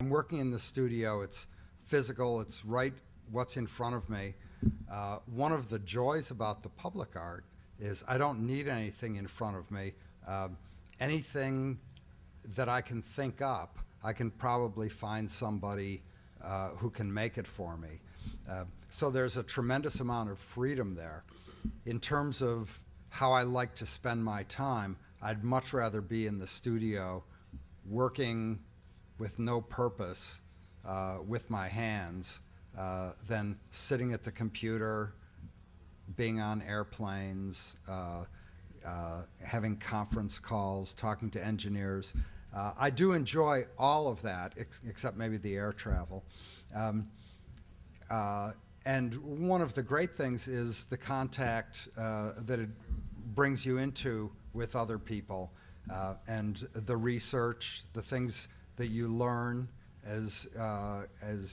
I'm working in the studio. It's physical. It's right what's in front of me. One of the joys about the public art is I don't need anything in front of me. Anything that I can think up, I can probably find somebody who can make it for me. So there's a tremendous amount of freedom there. In terms of how I like to spend my time, I'd much rather be in the studio working with no purpose with my hands than sitting at the computer, being on airplanes, having conference calls, talking to engineers. I do enjoy all of that, except maybe the air travel. And one of the great things is the contact that it brings you into with other people, and the research, the things that you learn as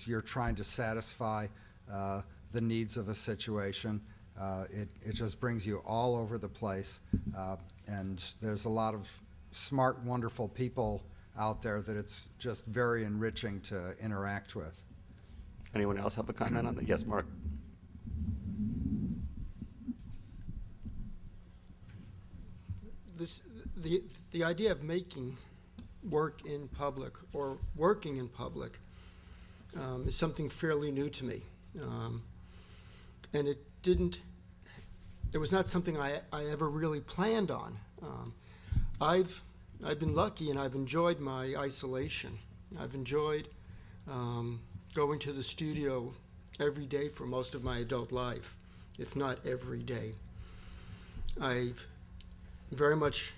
you're trying to satisfy the needs of a situation. It just brings you all over the place, and there's a lot of smart, wonderful people out there that it's just very enriching to interact with. Anyone else have a comment on that? Yes, Mark. The idea of making work in public or working in public is something fairly new to me, and it was not something I ever really planned on. I've been lucky and I've enjoyed my isolation. I've enjoyed going to the studio every day for most of my adult life, if not every day. I've very much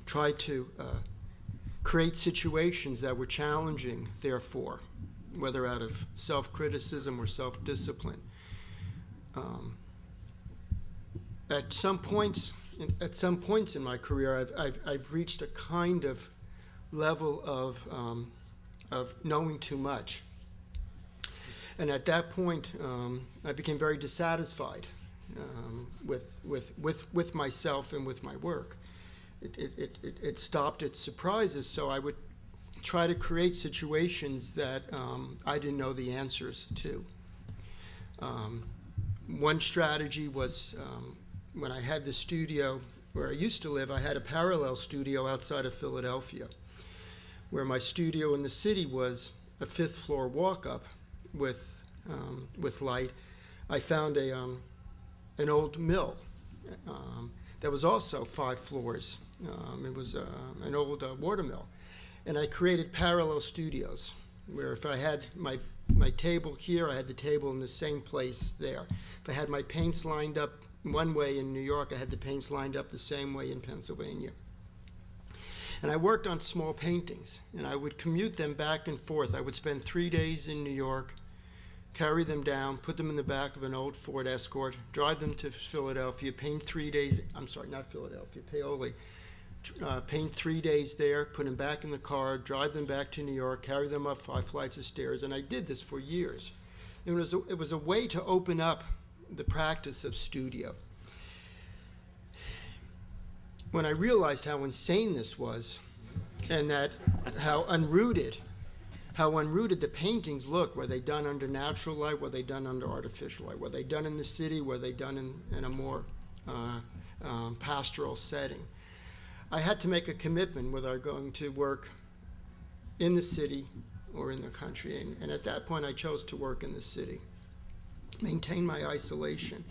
tried to create situations that were challenging, therefore, whether out of self-criticism or self-discipline. At some points in my career, I've reached a kind of level of knowing too much. And at that point, I became very dissatisfied with myself and with my work. It stopped its surprises, so I would try to create situations that I didn't know the answers to. One strategy was when I had the studio where I used to live, I had a parallel studio outside of Philadelphia, where my studio in the city was a fifth floor walk-up with light. I found an old mill that was also 5 floors. It was an old water mill. And I created parallel studios where if I had my table here, I had the table in the same place there. If I had my paints lined up one way in New York, I had the paints lined up the same way in Pennsylvania. And I worked on small paintings, and I would commute them back and forth. I would spend 3 days in New York, carry them down, put them in the back of an old Ford Escort, drive them to Philadelphia, paint 3 days, I'm sorry, not Philadelphia, Paoli, paint 3 days there, put them back in the car, drive them back to New York, carry them up 5 flights of stairs, and I did this for years. It was a way to open up the practice of studio. When I realized how insane this was, and that how unrooted the paintings look, were they done under natural light, were they done under artificial light, were they done in the city, were they done in a more pastoral setting. I had to make a commitment whether I'm going to work in the city or in the country, and at that point I chose to work in the city, maintain my isolation.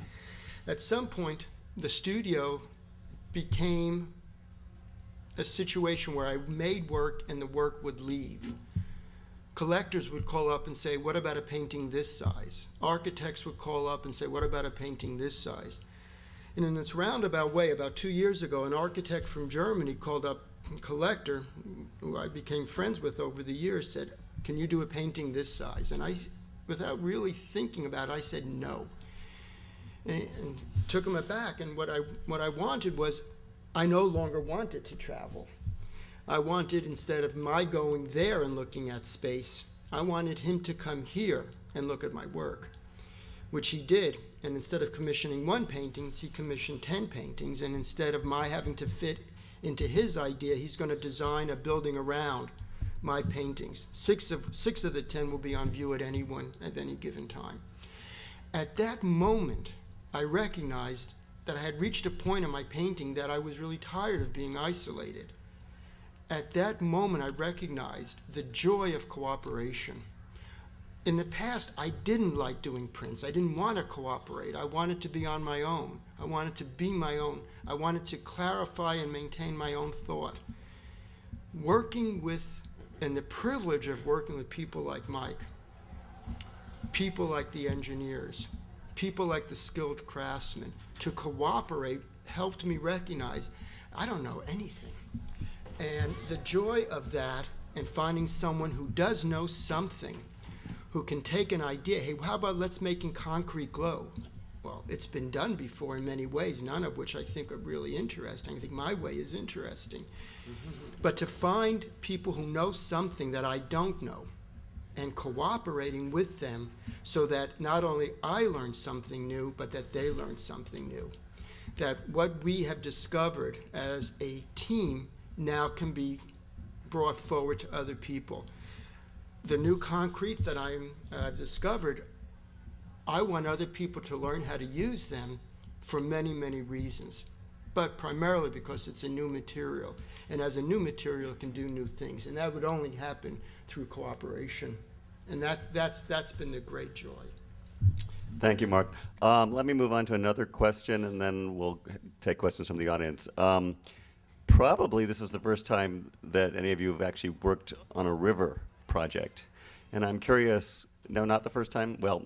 At some point, the studio became a situation where I made work and the work would leave. Collectors would call up and say, what about a painting this size? Architects would call up and say, what about a painting this size? And in this roundabout way, about 2 years ago, an architect from Germany called up a collector, who I became friends with over the years, said, can you do a painting this size? And I, without really thinking about it, I said no. And took him aback, and what I wanted was, I no longer wanted to travel. I wanted, instead of my going there and looking at space, I wanted him to come here and look at my work, which he did. And instead of commissioning 1 painting, he commissioned 10 paintings. And instead of my having to fit into his idea, he's going to design a building around my paintings. Six of the 10 will be on view at any given time. At that moment, I recognized that I had reached a point in my painting that I was really tired of being isolated. At that moment, I recognized the joy of cooperation. In the past, I didn't like doing prints. I didn't want to cooperate. I wanted to be on my own. I wanted to be my own. I wanted to clarify and maintain my own thought. Working with, and the privilege of working with people like Mike, people like the engineers, people like the skilled craftsmen, to cooperate helped me recognize I don't know anything. And the joy of that and finding someone who does know something, who can take an idea, hey, how about let's making concrete glow? Well, it's been done before in many ways, none of which I think are really interesting. I think my way is interesting. But to find people who know something that I don't know and cooperating with them so that not only I learn something new, but that they learn something new. That what we have discovered as a team now can be brought forward to other people. The new concretes that I've discovered, I want other people to learn how to use them for many, many reasons, but primarily because it's a new material. And as a new material, it can do new things. And that would only happen through cooperation. And that's been the great joy. Thank you, Mark. Let me move on to another question, and then we'll take questions from the audience. Probably this is the first time that any of you have actually worked on a river project. And I'm curious, no, not the first time? Well,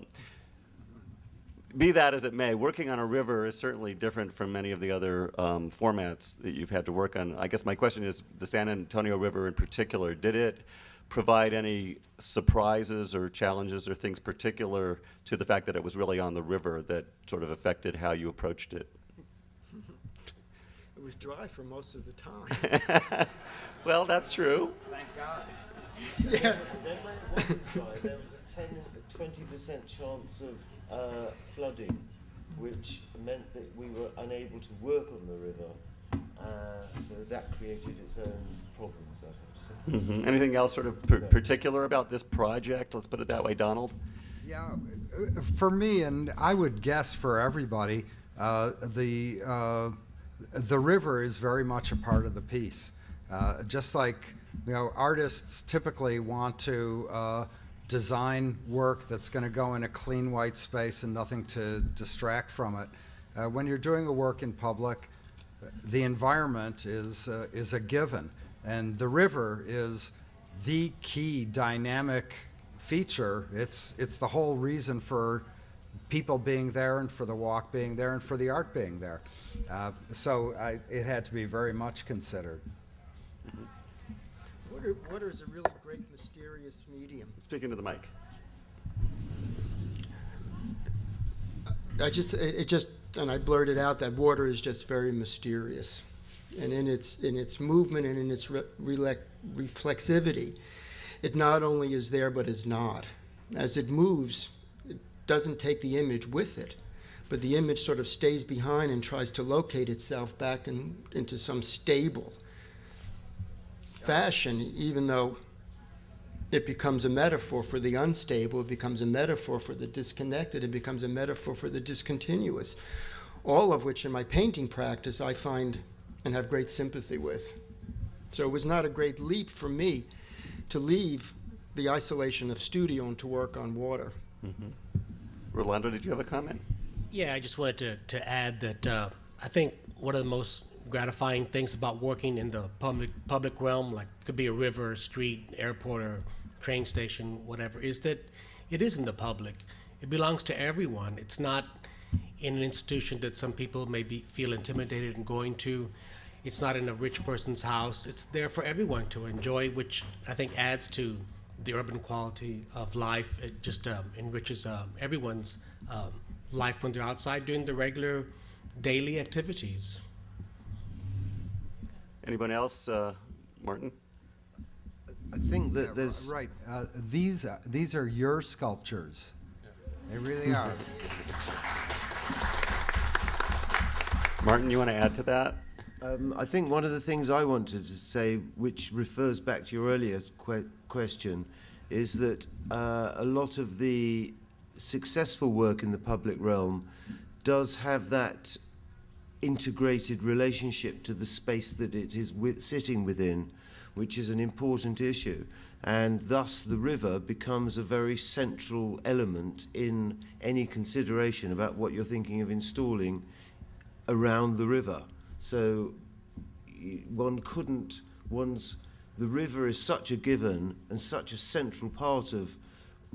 be that as it may, working on a river is certainly different from many of the other formats that you've had to work on. I guess my question is, the San Antonio River in particular, did it provide any surprises or challenges or things particular to the fact that it was really on the river that sort of affected how you approached it? It was dry for most of the time. Well, that's true. Thank God. Yeah. Then when it wasn't dry, there was a 20% chance of flooding, which meant that we were unable to work on the river. So that created its own problems, I'd have to say. Mm-hmm. Anything else sort of particular about this project? Let's put it that way, Donald. Yeah, for me, and I would guess for everybody, the river is very much a part of the piece. Just like, artists typically want to design work that's going to go in a clean white space and nothing to distract from it. When you're doing a work in public, the environment is a given, and the river is the key dynamic feature. It's the whole reason for people being there, and for the walk being there, and for the art being there. So it had to be very much considered. Water is a really great, mysterious medium. Speaking to the mic. And I blurted out that water is just very mysterious, and in its movement and in its reflexivity, it not only is there but is not. As it moves, it doesn't take the image with it, but the image sort of stays behind and tries to locate itself back into some stable fashion, even though it becomes a metaphor for the unstable, it becomes a metaphor for the disconnected, it becomes a metaphor for the discontinuous, all of which in my painting practice I find and have great sympathy with. So it was not a great leap for me to leave the isolation of studio and to work on water. Mm-hmm. Rolando, did you have a comment? Yeah, I just wanted to add that I think one of the most gratifying things about working in the public realm, like could be a river, a street, airport, or train station, whatever, is that it is in the public. It belongs to everyone. It's not in an institution that some people maybe feel intimidated in going to. It's not in a rich person's house. It's there for everyone to enjoy, which I think adds to the urban quality of life. It just enriches everyone's life when they're outside doing the regular daily activities. Anyone else? Martin? I think that there's... Right. These are your sculptures. They really are. Martin, you want to add to that? I think one of the things I wanted to say, which refers back to your earlier question, is that a lot of the successful work in the public realm does have that integrated relationship to the space that it is sitting within, which is an important issue. And thus the river becomes a very central element in any consideration about what you're thinking of installing around the river. So the river is such a given and such a central part of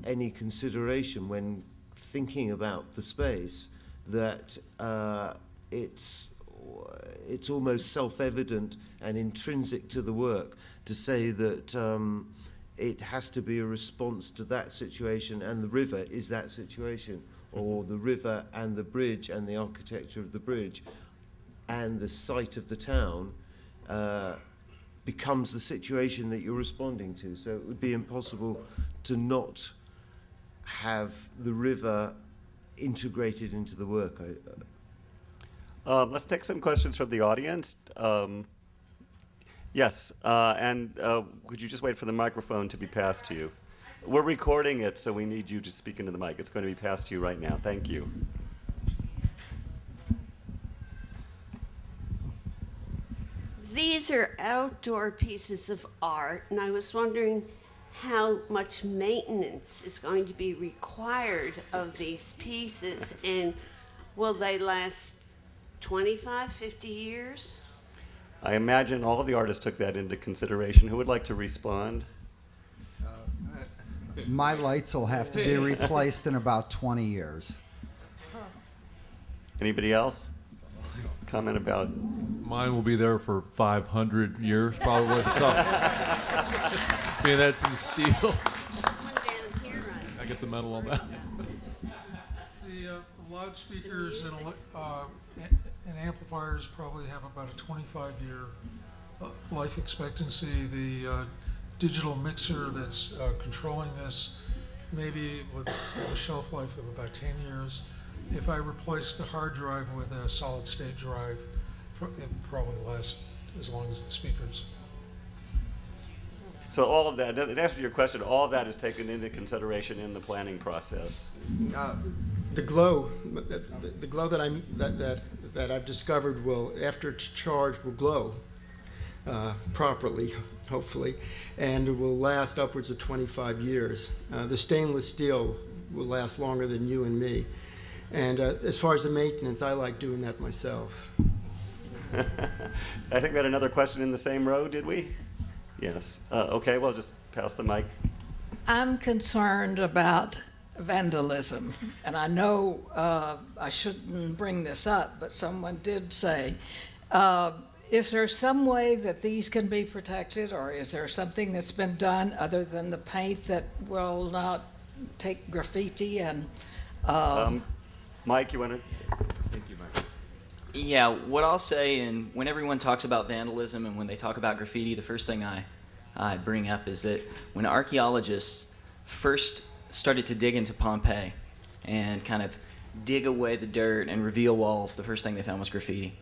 any consideration when thinking about the space that it's almost self-evident and intrinsic to the work to say that it has to be a response to that situation, and the river is that situation, or the river and the bridge and the architecture of the bridge and the site of the town becomes the situation that you're responding to. So it would be impossible to not have the river integrated into the work. Let's take some questions from the audience. Yes, and could you just wait for the microphone to be passed to you? We're recording it, so we need you to speak into the mic. It's going to be passed to you right now. Thank you. These are outdoor pieces of art, and I was wondering how much maintenance is going to be required of these pieces, and will they last 25, 50 years? I imagine all of the artists took that into consideration. Who would like to respond? My lights will have to be replaced in about 20 years. Anybody else? Comment about? Mine will be there for 500 years, probably. Being that's in steel. One down here, I get the medal on that. The loudspeakers and amplifiers probably have about a 25-year life expectancy. The digital mixer that's controlling this, maybe with a shelf life of about 10 years. If I replaced the hard drive with a solid state drive, it probably lasts as long as the speakers. So all of that, in answer to your question, all of that is taken into consideration in the planning process. The glow that I've discovered will, after it's charged, will glow properly, hopefully, and it will last upwards of 25 years. The stainless steel will last longer than you and me. And as far as the maintenance, I like doing that myself. I think we had another question in the same row, did we? Yes. Okay, well, just pass the mic. I'm concerned about vandalism, and I know I shouldn't bring this up, but someone did say, is there some way that these can be protected, or is there something that's been done other than the paint that will not take graffiti and... Mike, you want to? Thank you, Mike. Yeah, what I'll say, and when everyone talks about vandalism and when they talk about graffiti, the first thing I bring up is that when archaeologists first started to dig into Pompeii and kind of dig away the dirt and reveal walls, the first thing they found was graffiti.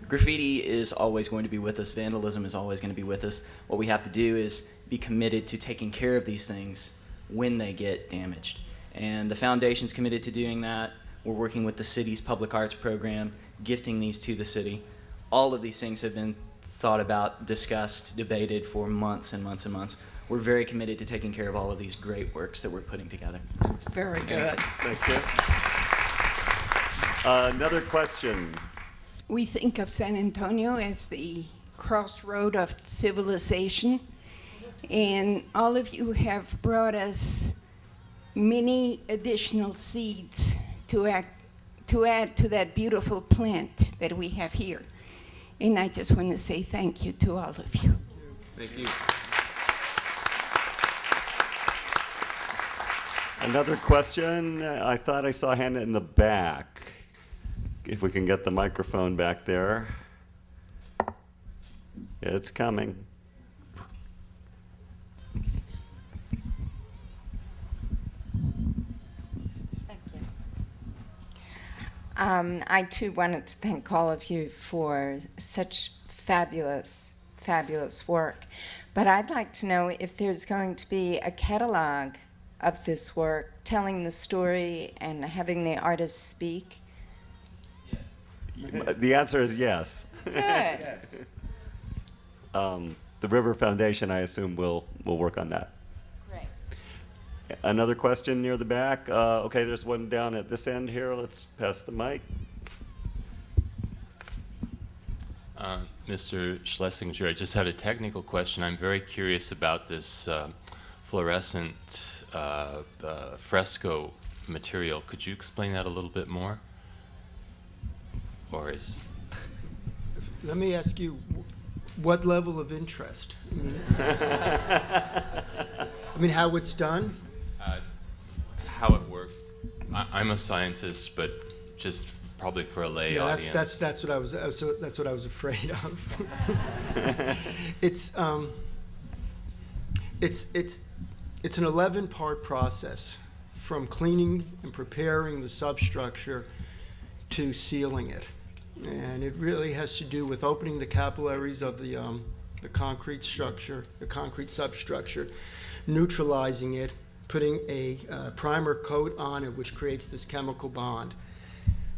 Graffiti is always going to be with us. Vandalism is always going to be with us. What we have to do is be committed to taking care of these things when they get damaged. And the foundation's committed to doing that. We're working with the city's public arts program, gifting these to the city. All of these things have been thought about, discussed, debated for months and months and months. We're very committed to taking care of all of these great works that we're putting together. Very good. Thank you. Another question. We think of San Antonio as the crossroad of civilization, and all of you have brought us many additional seeds to add to that beautiful plant that we have here. And I just want to say thank you to all of you. Thank you. Another question. I thought I saw a hand in the back. If we can get the microphone back there. It's coming. Thank you. I too wanted to thank all of you for such fabulous, fabulous work. But I'd like to know if there's going to be a catalog of this work, telling the story and having the artists speak. The answer is yes. Good. The River Foundation, I assume, will work on that. Great. Another question near the back. Okay, there's one down at this end here. Let's pass the mic. Mr. Schlesinger, I just had a technical question. I'm very curious about this fluorescent fresco material. Could you explain that a little bit more? Or is... Let me ask you, what level of interest? I mean, how it's done? How it works. I'm a scientist, but just probably for a lay audience. That's what I was afraid of. It's an 11-part process, from cleaning and preparing the substructure to sealing it, and it really has to do with opening the capillaries of the concrete structure, the concrete substructure, neutralizing it, putting a primer coat on it, which creates this chemical bond,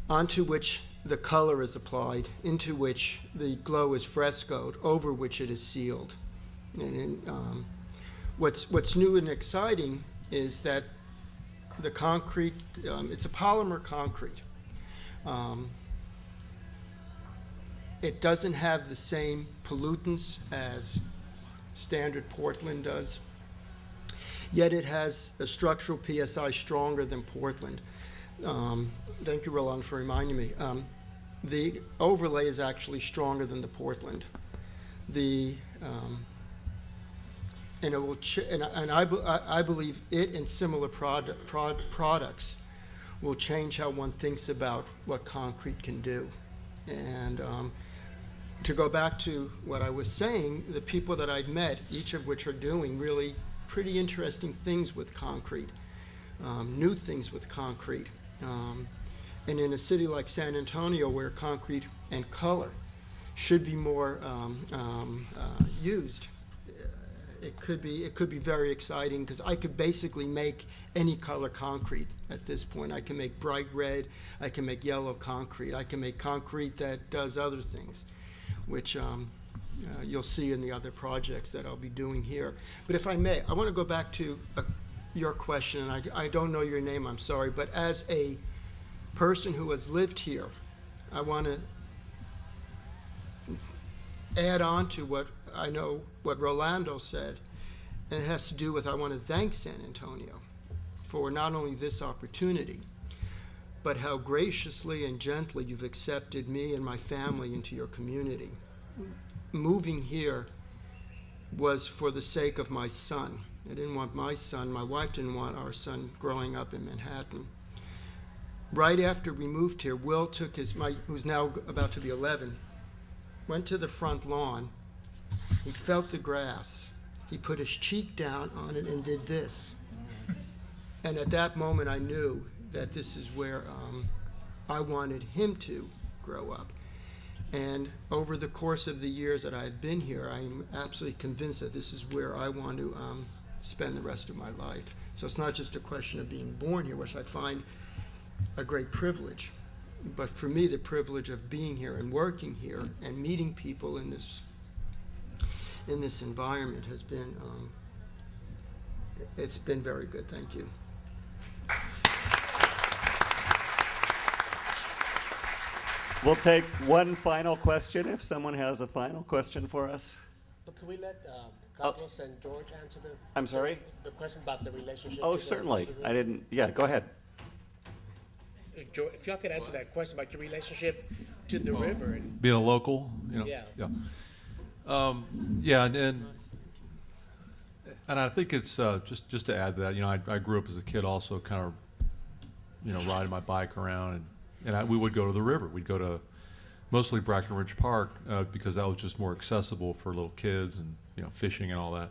onto which the color is applied, into which the glow is frescoed, over which it is sealed. And what's new and exciting is that the concrete, it's a polymer concrete. It doesn't have the same pollutants as standard Portland does, yet it has a structural PSI stronger than Portland. Thank you, Roland, for reminding me. The overlay is actually stronger than the Portland. And it will, I believe it and similar products will change how one thinks about what concrete can do. And to go back to what I was saying, the people that I've met, each of which are doing really pretty interesting things with concrete, new things with concrete. And in a city like San Antonio, where concrete and color should be more used, it could be very exciting, because I could basically make any color concrete at this point. I can make bright red, I can make yellow concrete, I can make concrete that does other things, which you'll see in the other projects that I'll be doing here. But if I may, I want to go back to your question, and I don't know your name, I'm sorry, but as a person who has lived here, I want to add on to what I know, what Rolando said, and it has to do with, I want to thank San Antonio for not only this opportunity, but how graciously and gently you've accepted me and my family into your community. Moving here was for the sake of my son. I didn't want my son, my wife didn't want our son growing up in Manhattan. Right after we moved here, Will took who's now about to be 11, went to the front lawn, he felt the grass, he put his cheek down on it and did this. And at that moment I knew that this is where I wanted him to grow up. And over the course of the years that I've been here, I'm absolutely convinced that this is where I want to spend the rest of my life. So it's not just a question of being born here, which I find a great privilege, but for me, the privilege of being here and working here and meeting people in this environment has been, it's been very good. Thank you. We'll take one final question if someone has a final question for us. But can we let Carlos and George answer the... I'm sorry? The question about the relationship. Oh, to the- certainly. to the- I didn't, yeah, go ahead. If y'all could answer that question about your relationship to the river. And, Being a local, you know. Yeah. Yeah, and I think it's just to add to that, you know, I grew up as a kid also kind of, you know, riding my bike around, and we would go to the river. We'd go to mostly Brackenridge Park because that was just more accessible for little kids and, you know, fishing and all that.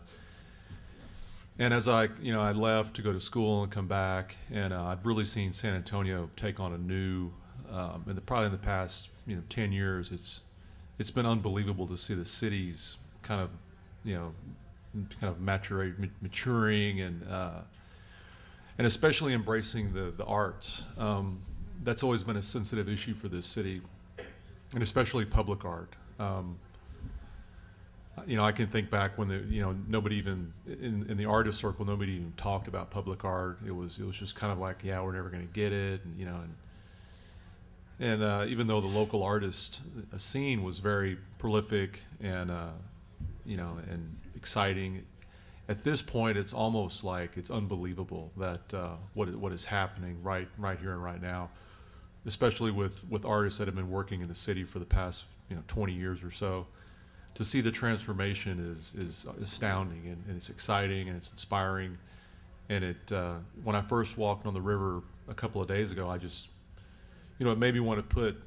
And as I left to go to school and come back, and I've really seen San Antonio take on a new, probably in the past, 10 years, it's been unbelievable to see the cities kind of, maturing and especially embracing the arts. That's always been a sensitive issue for this city, and especially public art. I can think back when nobody even in the artist circle, nobody even talked about public art. It was just kind of like, yeah, we're never going to get it, and even though the local artist scene was very prolific and and exciting, at this point it's almost like it's unbelievable that what is happening right here and right now, especially with artists that have been working in the city for the past 20 years or so. To see the transformation is astounding, and it's exciting and it's inspiring. And it when I first walked on the river a couple of days ago, I just it made me want to put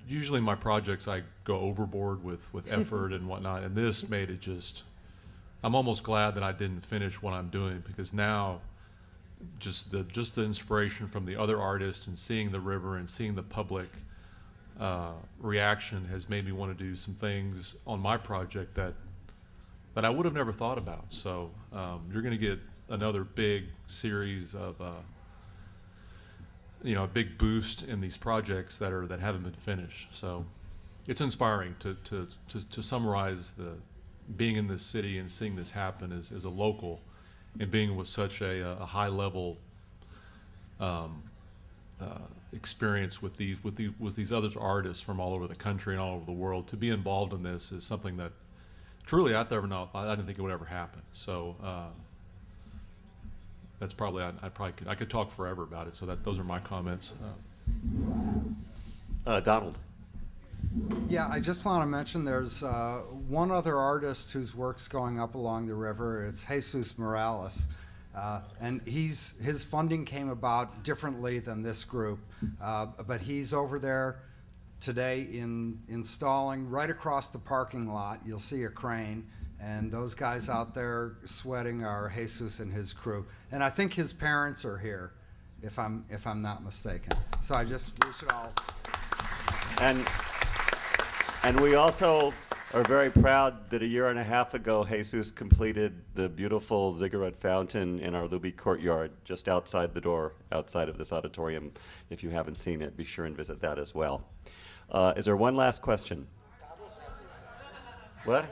usually in my projects I go overboard with effort and whatnot, and this made it just. I'm almost glad that I didn't finish what I'm doing, because now just the inspiration from the other artists and seeing the river and seeing the public reaction has made me want to do some things on my project that I would have never thought about. So you're going to get another big series of a big boost in these projects that haven't been finished. So it's inspiring to summarize being in this city and seeing this happen as a local, and being with such a high level experience with these other artists from all over the country and all over the world. To be involved in this is something that truly I didn't think it would ever happen. So that's probably I could talk forever about it. So those are my comments. Donald. Yeah, I just want to mention there's one other artist whose work's going up along the river. It's Jesus Morales. And his funding came about differently than this group, but he's over there today installing right across the parking lot. You'll see a crane, and those guys out there sweating are Jesus and his crew. And I think his parents are here, if I'm not mistaken. So we should all. And we also are very proud that a year and a half ago, Jesus completed the beautiful ziggurat fountain in our Lubbock courtyard, just outside the door, outside of this auditorium. If you haven't seen it, be sure and visit that as well. Is there one last question? What?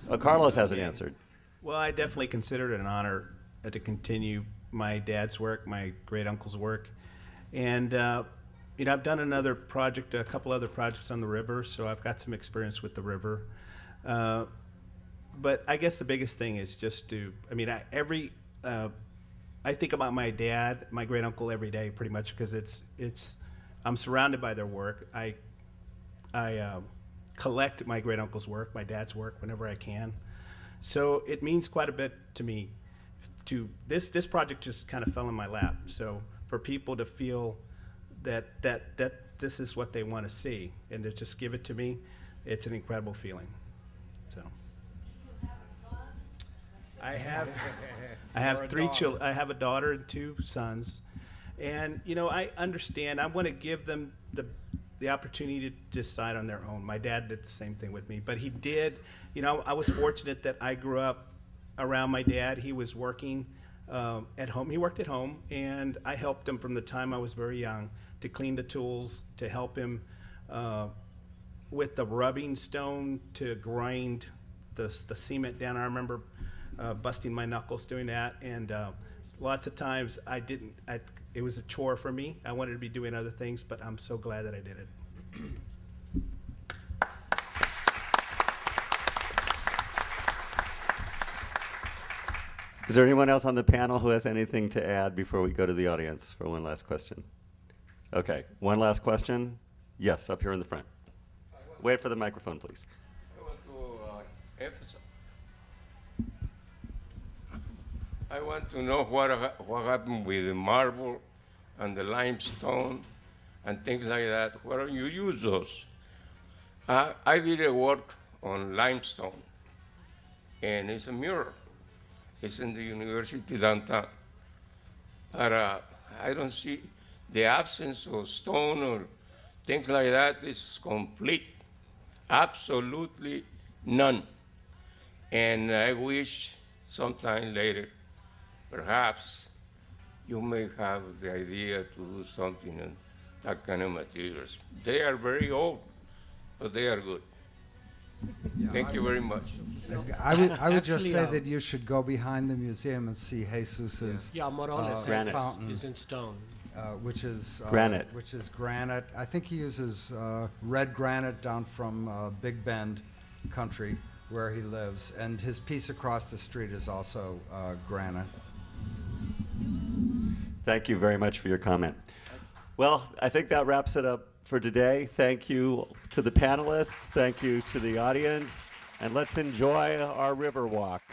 Oh, Carlos hasn't answered. Well, I definitely consider it an honor to continue my dad's work, my great uncle's work, and I've done a couple other projects on the river, so I've got some experience with the river. But I guess the biggest thing is just I think about my dad, my great uncle every day, pretty much, because I'm surrounded by their work. I collect my great uncle's work, my dad's work, whenever I can. So it means quite a bit to me. This project just kind of fell in my lap. So for people to feel that this is what they want to see, and to just give it to me, it's an incredible feeling. So I have 3 children. I have a daughter and 2 sons, and I understand. I want to give them the opportunity to decide on their own. My dad did the same thing with me, but he did. I was fortunate that I grew up around my dad. He was working at home. He worked at home, and I helped him from the time I was very young to clean the tools, to help him with the rubbing stone to grind the cement down. I remember busting my knuckles doing that, and lots of times it was a chore for me. I wanted to be doing other things, but I'm so glad that I did it. Is there anyone else on the panel who has anything to add before we go to the audience for one last question? Okay, one last question? Yes, up here in the front. Wait for the microphone, please. I want to know what happened with the marble and the limestone and things like that. Where do you use those? I did a work on limestone, and it's a mural. It's in the university downtown. But I don't see the absence of stone or things like that is complete. absolutely none. And I wish sometime later, perhaps, you may have the idea to do something in that kind of materials. They are very old, but they are good. Thank you very much. I would just Actually, say that you should go behind the museum and see Jesus's Morones Granite. fountain, is in stone. which is Granite. Which is granite. I think he uses red granite down from Big Bend country where he lives, and his piece across the street is also granite. Thank you very much for your comment. Well, I think that wraps it up for today. Thank you to the panelists. Thank you to the audience. And let's enjoy our river walk.